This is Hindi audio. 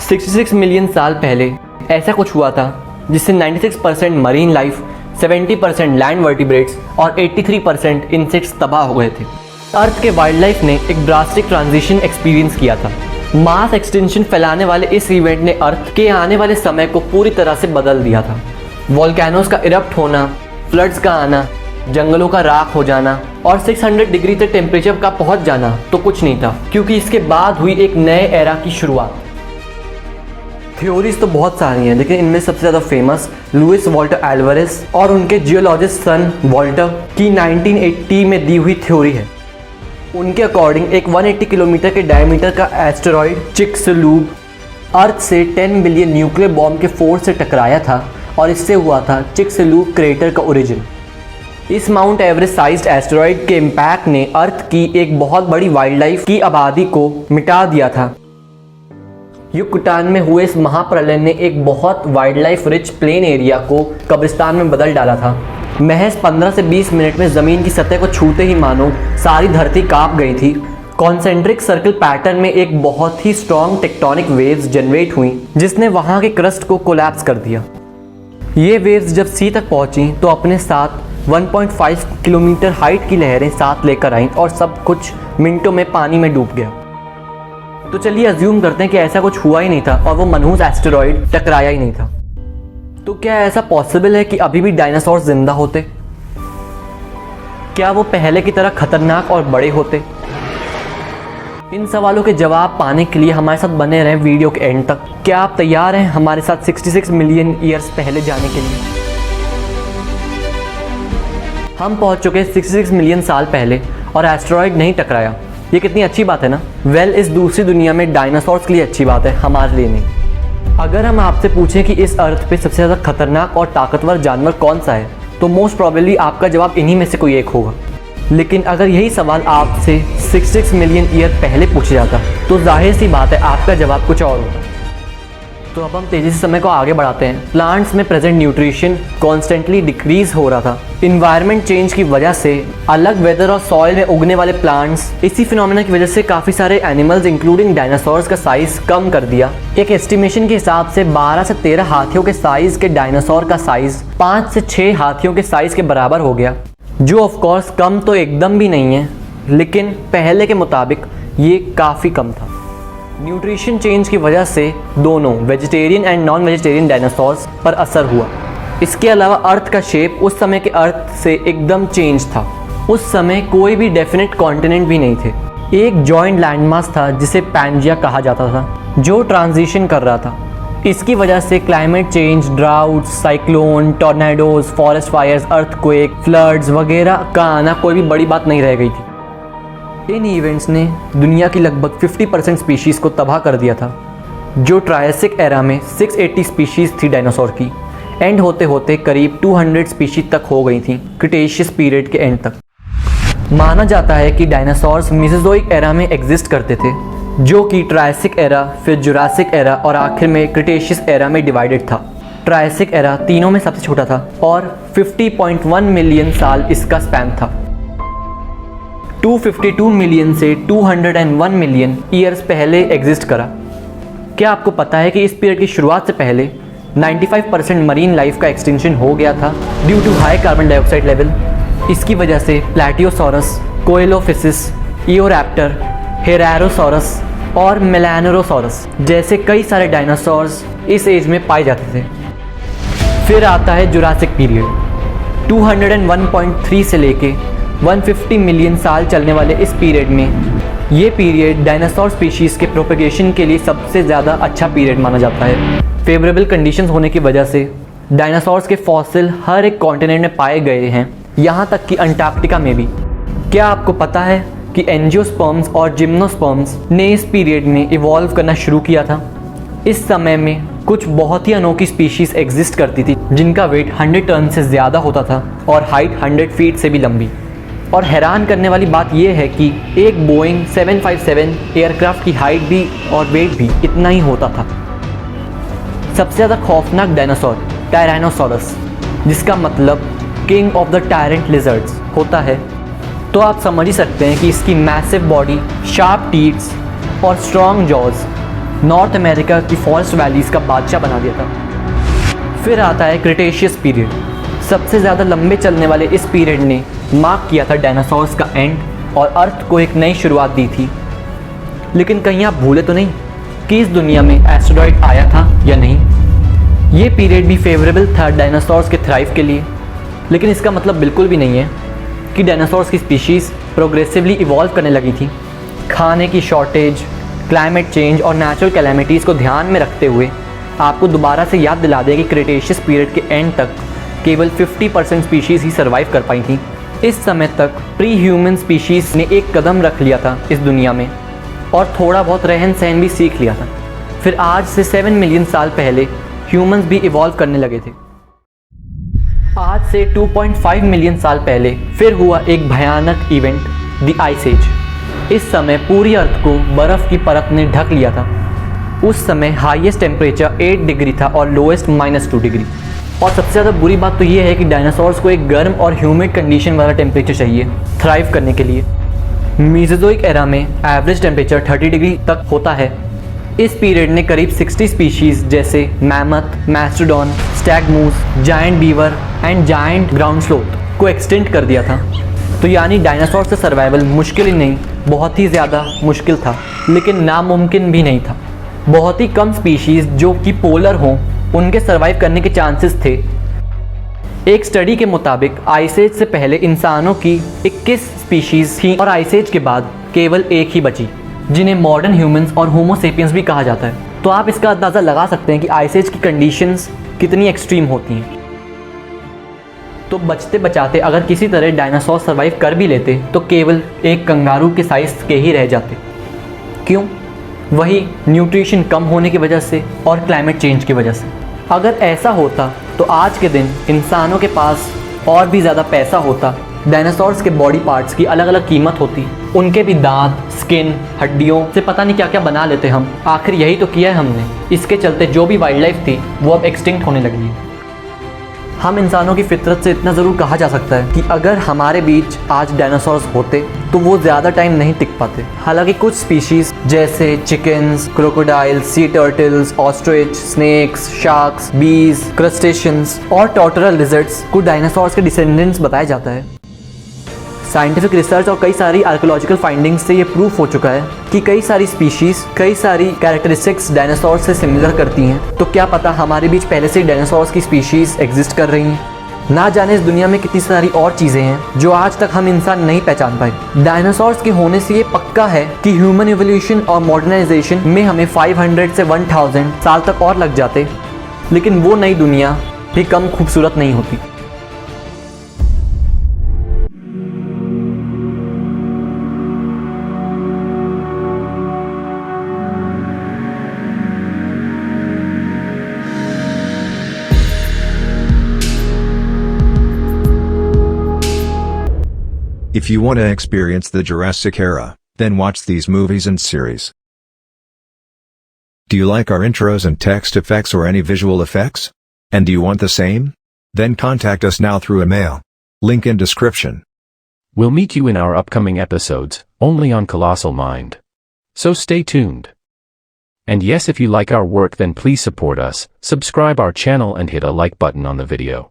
66 मिलियन साल पहले ऐसा कुछ हुआ था जिससे 96% मरीन लाइफ, 70% लैंड वर्टिब्रेट्स और 83% इंसेक्ट्स तबाह हो गए थे। अर्थ के वाइल्ड लाइफ ने एक ड्रास्टिक ट्रांजिशन एक्सपीरियंस किया था। मास एक्सटेंशन फैलाने वाले इस इवेंट ने अर्थ के आने वाले समय को पूरी तरह से बदल दिया था। वोल्केनोज का इरप्ट होना, फ्लड्स का आना, जंगलों का राख हो जाना और 600 डिग्री तक टेम्परेचर का पहुंच जाना तो कुछ नहीं था, क्योंकि इसके बाद हुई एक नए एरा की शुरुआत। थ्योरीज तो बहुत सारी हैं, लेकिन इनमें सबसे ज़्यादा फेमस लुइस वाल्टर एल्वारेज और उनके जियोलॉजिस्ट सन वाल्टर की 1980 में दी हुई थ्योरी है। उनके अकॉर्डिंग एक 180 किलोमीटर के डायमीटर का एस्टेरॉयड चिक्सलूब अर्थ से 10 बिलियन न्यूक्लियर बॉम्ब के फोर्स से टकराया था और इससे हुआ था चिक्सलूब क्रेटर का ओरिजिन। इस माउंट एवरेस्ट साइज्ड एस्टेरॉयड के इम्पैक्ट ने अर्थ की एक बहुत बड़ी वाइल्ड लाइफ की आबादी को मिटा दिया था। युकटान में हुए इस महाप्रलय ने एक बहुत wild life rich plain area को कब्रिस्तान में बदल डाला था। महज 15 से 20 मिनट में ज़मीन की सतह को छूते ही मानो सारी धरती कांप गई थी। कॉन्सेंट्रिक सर्कल पैटर्न में एक बहुत ही स्ट्रॉन्ग टेक्टोनिक वेव्स जनरेट हुई, जिसने वहाँ के क्रस्ट को कोलैप्स कर दिया। ये वेव्स जब सी तक पहुँची तो अपने साथ 1.5 किलोमीटर हाइट की लहरें साथ लेकर आईं और सब कुछ मिनटों में पानी में डूब गया। तो चलिए अज्यूम करते हैं कि ऐसा कुछ हुआ ही नहीं था और वो मनहूस एस्टेरॉयड टकराया ही नहीं था। तो क्या ऐसा पॉसिबल है कि अभी भी डायनासोर जिंदा होते? क्या वो पहले की तरह खतरनाक और बड़े होते? इन सवालों के जवाब पाने के लिए हमारे साथ बने रहें वीडियो के एंड तक। क्या आप तैयार हैं हमारे साथ 66 मिलियन ईयर्स पहले जाने के लिए? हम पहुंच चुके 66 मिलियन साल पहले और एस्टेरॉयड नहीं टकराया। ये कितनी अच्छी बात है ना। वेल, इस दूसरी दुनिया में डायनासोर्स के लिए अच्छी बात है, हमारे लिए नहीं। अगर हम आपसे पूछें कि इस अर्थ पे सबसे ज़्यादा खतरनाक और ताकतवर जानवर कौन सा है, तो मोस्ट प्रोबेबली आपका जवाब इन्हीं में से कोई एक होगा। लेकिन अगर यही सवाल आपसे 66 मिलियन ईयर पहले पूछा जाता तो जाहिर सी बात है आपका जवाब कुछ और होगा। तो अब हम तेज़ी से समय को आगे बढ़ाते हैं। प्लांट्स में प्रेजेंट न्यूट्रिशन कॉन्स्टेंटली डिक्रीज हो रहा था। इन्वायरमेंट चेंज की वजह से अलग वेदर और सॉइल में उगने वाले प्लांट्स, इसी फिनोमेना की वजह से काफ़ी सारे एनिमल्स इंक्लूडिंग डायनासोर्स का साइज कम कर दिया। एक एस्टिमेशन के हिसाब से 12 से 13 हाथियों के साइज के डायनासोर का साइज 5 से 6 हाथियों के साइज के बराबर हो गया, जो ऑफ कोर्स कम तो एकदम भी नहीं है, लेकिन पहले के मुताबिक ये काफ़ी कम था। न्यूट्रिशन चेंज की वजह से दोनों vegetarian and non vegetarian dinosaurs पर असर हुआ। इसके अलावा अर्थ का शेप उस समय के अर्थ से एकदम चेंज था। उस समय कोई भी डेफिनेट कॉन्टिनेंट भी नहीं थे। एक जॉइंट लैंडमास था जिसे पैंजिया कहा जाता था, जो ट्रांजिशन कर रहा था। इसकी वजह से climate change, drought, cyclone, tornadoes, forest fires, earthquake, floods वगैरह का आना कोई भी बड़ी बात नहीं रह गई थी। इन इवेंट्स ने दुनिया की लगभग 50% स्पीशीज़ को तबाह कर दिया था, जो ट्रायसिक एरा में 680 स्पीशीज़ थी डायनासोर की। एंड होते होते करीब 200 स्पीशीज तक हो गई थी क्रिटेशियस पीरियड के एंड तक। माना जाता है कि डायनासोर्स मेसोजोइक एरा में एग्जिस्ट करते थे, जो कि ट्रायसिक एरा, फिर जुरासिक एरा और आखिर में क्रिटेशियस एरा में डिवाइडेड था। ट्रायसिक एरा तीनों में सबसे छोटा था और 50.1 मिलियन साल इसका स्पैन था। 252 मिलियन से 201 मिलियन ईयर्स पहले एग्जिस्ट करा। क्या आपको पता है कि इस पीरियड की शुरुआत से पहले 95% मरीन लाइफ का एक्सटिंक्शन हो गया था due to high carbon dioxide level. इसकी वजह से प्लेटियोसॉरस, कोएलोफिसिस, इओरैप्टर, हेरारोसॉरस और मेलानोरोसॉरस जैसे कई सारे डायनासोर्स इस एज में पाए जाते थे। फिर आता है जुरासिक पीरियड। 201.3 से लेके 150 मिलियन साल चलने वाले इस पीरियड में ये पीरियड डायनासोर स्पीशीज़ के प्रोपेगेशन के लिए सबसे ज़्यादा अच्छा पीरियड माना जाता है। फेवरेबल कंडीशंस होने की वजह से डायनासोर्स के फॉसिल हर एक कॉन्टिनेंट में पाए गए हैं, यहाँ तक कि अंटार्कटिका में भी। क्या आपको पता है कि एंजियोस्पर्म्स और जिम्नोस्पर्म्स ने इस पीरियड में इवॉल्व करना शुरू किया था? इस समय में कुछ बहुत ही अनोखी स्पीशीज़ एग्जिस्ट करती थी जिनका वेट 100 टन से ज़्यादा होता था और हाइट 100 फीट से भी लंबी। और हैरान करने वाली बात यह है कि एक बोइंग 757 एयरक्राफ्ट की हाइट भी और वेट भी इतना ही होता था। सबसे ज़्यादा खौफनाक डायनासोर टायरानोसॉरस, जिसका मतलब king of the tyrant lizards होता है, तो आप समझ ही सकते हैं कि इसकी मैसिव बॉडी, शार्प टीथ्स और स्ट्रॉन्ग जॉज नॉर्थ अमेरिका की फॉरेस्ट वैलीज का बादशाह बना दिया था। फिर आता है क्रिटेशियस पीरियड। सबसे ज़्यादा लंबे चलने वाले इस पीरियड ने मार्क किया था डायनासोर्स का एंड और अर्थ को एक नई शुरुआत दी थी। लेकिन कहीं आप भूले तो नहीं कि इस दुनिया में एस्टेरॉयड आया था या नहीं। ये पीरियड भी फेवरेबल था डायनासोर्स के थ्राइव के लिए, लेकिन इसका मतलब बिल्कुल भी नहीं है कि डायनासोर्स की स्पीशीज़ प्रोग्रेसिवली इवॉल्व करने लगी थी। खाने की शॉर्टेज, क्लाइमेट चेंज और नेचुरल कैलेमिटीज़ को ध्यान में रखते हुए आपको दोबारा से याद दिला दें कि क्रिटेशियस पीरियड के एंड तक केवल 50% स्पीशीज़ ही सर्वाइव कर पाई थी। इस समय तक प्री ह्यूमन स्पीशीज़ ने एक कदम रख लिया था इस दुनिया में और थोड़ा बहुत रहन सहन भी सीख लिया था। फिर आज से 7 मिलियन साल पहले ह्यूमंस भी इवॉल्व करने लगे थे। आज से 2.5 मिलियन साल पहले फिर हुआ एक भयानक इवेंट, द आइस एज। इस समय पूरी अर्थ को बर्फ़ की परत ने ढक लिया था। उस समय हाईएस्ट टेम्परेचर 8 डिग्री था और लोएस्ट -2 डिग्री। और सबसे ज़्यादा बुरी बात तो ये है कि डायनासोर्स को एक गर्म और ह्यूमिड कंडीशन वाला टेम्परेचर चाहिए थ्राइव करने के लिए। मीज़ोज़ोइक एरा में एवरेज टेम्परेचर 30 डिग्री तक होता है। इस पीरियड ने करीब 60 स्पीशीज़ जैसे mammoth, mastodon, stagmoose, giant beaver and giant ground sloth को एक्सटेंड कर दिया था। तो यानी डायनासोर से सर्वाइवल मुश्किल ही नहीं, बहुत ही ज़्यादा मुश्किल था, लेकिन नामुमकिन भी नहीं था। बहुत ही कम स्पीशीज़ जो कि पोलर हों उनके सर्वाइव करने के चांसेस थे। एक स्टडी के मुताबिक आइस एज से पहले इंसानों की 21 स्पीशीज़ थी और आइस एज के बाद केवल एक ही बची, जिन्हें मॉडर्न ह्यूमंस और होमो सेपियंस भी कहा जाता है। तो आप इसका अंदाज़ा लगा सकते हैं कि आइस एज की कंडीशंस कितनी एक्सट्रीम होती हैं। तो बचते बचाते अगर किसी तरह डायनासोर सर्वाइव कर भी लेते तो केवल एक कंगारू के साइज़ के ही रह जाते। क्यों? वही न्यूट्रिशन कम होने की वजह से और क्लाइमेट चेंज की वजह से। अगर ऐसा होता तो आज के दिन इंसानों के पास और भी ज़्यादा पैसा होता, डायनासोर्स के बॉडी पार्ट्स की अलग अलग कीमत होती, उनके भी दांत, स्किन, हड्डियों से पता नहीं क्या क्या बना लेते हम। आखिर यही तो किया है हमने। इसके चलते जो भी वाइल्ड लाइफ थी वो अब एक्सटिंक्ट होने लगी है। हम इंसानों की फितरत से इतना ज़रूर कहा जा सकता है कि अगर हमारे बीच आज डायनासोर्स होते तो वो ज़्यादा टाइम नहीं टिक पाते। हालांकि कुछ स्पीशीज़ जैसे chickens, crocodile, sea turtles, ostrich, snakes, sharks, bees, crustaceans और टॉर्टोरल लिजर्ड्स को डायनासोर्स के डिसेंडेंट्स बताया जाता है। साइंटिफिक रिसर्च और कई सारी आर्कियोलॉजिकल फाइंडिंग्स से ये प्रूफ हो चुका है कि कई सारी स्पीशीज़ कई सारी कैरेक्टरिस्टिक्स डायनासोर से सिमिलर करती हैं। तो क्या पता हमारे बीच पहले से ही डायनासोर्स की स्पीशीज़ एग्जिस्ट कर रही हैं। ना जाने इस दुनिया में कितनी सारी और चीज़ें हैं जो आज तक हम इंसान नहीं पहचान पाए। डायनासोर्स के होने से ये पक्का है कि ह्यूमन इवोल्यूशन और मॉडर्नाइजेशन में हमें 500 से 1000 साल तक और लग जाते, लेकिन वो नई दुनिया भी कम खूबसूरत नहीं होती। If you want to experience the Jurassic era, then watch these movies and series. Do you like our intros and text effects or any visual effects? And do you want the same? Then contact us now through email. Link in description. We'll meet you in our upcoming episodes, only on Colossal Mind. So stay tuned. And yes, if you like our work then please support us, subscribe our channel and hit a like button on the video.